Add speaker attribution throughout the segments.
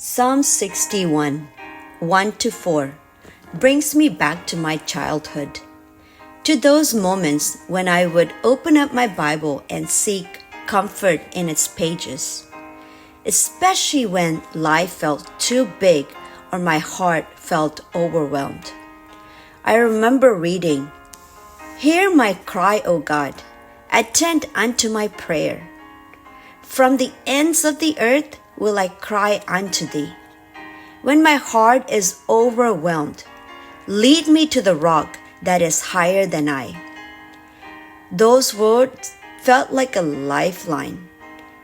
Speaker 1: Psalm 61, 1-4 brings me back to my childhood, to those moments when I would open up my Bible and seek comfort in its pages, especially when life felt too big or my heart felt overwhelmed. I remember reading, "Hear my cry, O God, attend unto my prayer. From the ends of the earth will I cry unto thee. When my heart is overwhelmed, lead me to the rock that is higher than I." Those words felt like a lifeline,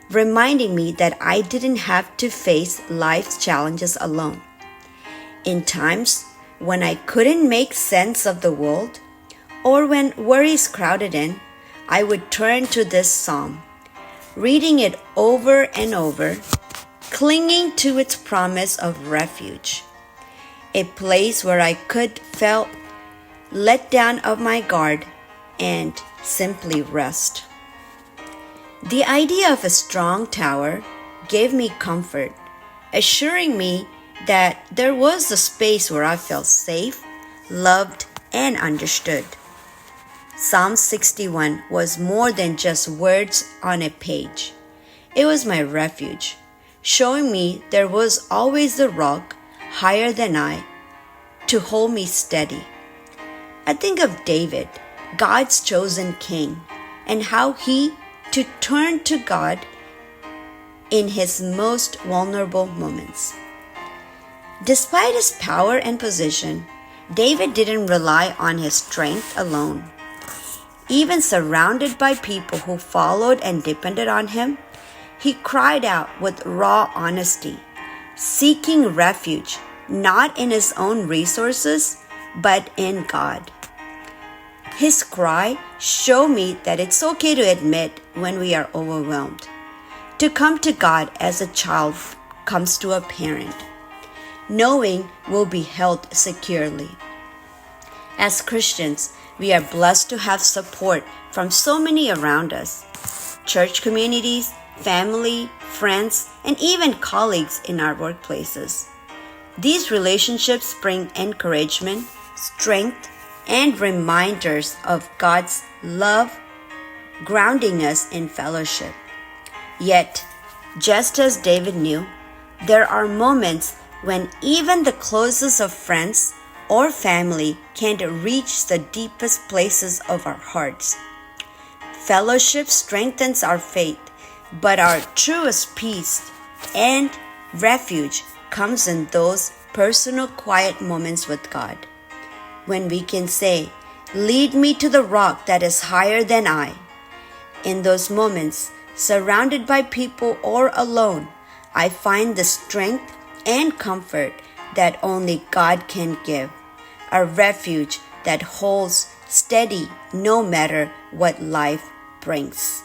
Speaker 1: reminding me that I didn't have to face life's challenges alone. In times when I couldn't make sense of the world, or when worries crowded in, I would turn to this psalm, reading it over and over, clinging to its promise of refuge, a place where I could feel let down of my guard and simply rest. The idea of a strong tower gave me comfort, assuring me that there was a space where I felt safe, loved, and understood. Psalm 61 was more than just words on a page. It was my refuge, showing me there was always a rock higher than I to hold me steady. I think of David, God's chosen king, and how he turned to God in his most vulnerable moments. Despite his power and position, David didn't rely on his strength alone. Even surrounded by people who followed and depended on him, he cried out with raw honesty, seeking refuge not in his own resources, but in God. His cry showed me that it's okay to admit when we are overwhelmed, to come to God as a child comes to a parent, knowing we'll be held securely. As Christians, we are blessed to have support from so many around us: church communities, family, friends, and even colleagues in our workplaces. These relationships bring encouragement, strength, and reminders of God's love, grounding us in fellowship. Yet, just as David knew, there are moments when even the closest of friends or family can't reach the deepest places of our hearts. Fellowship strengthens our faith, but our truest peace and refuge comes in those personal quiet moments with God, when we can say, "Lead me to the rock that is higher than I." In those moments, surrounded by people or alone, I find the strength and comfort that only God can give, a refuge that holds steady no matter what life brings.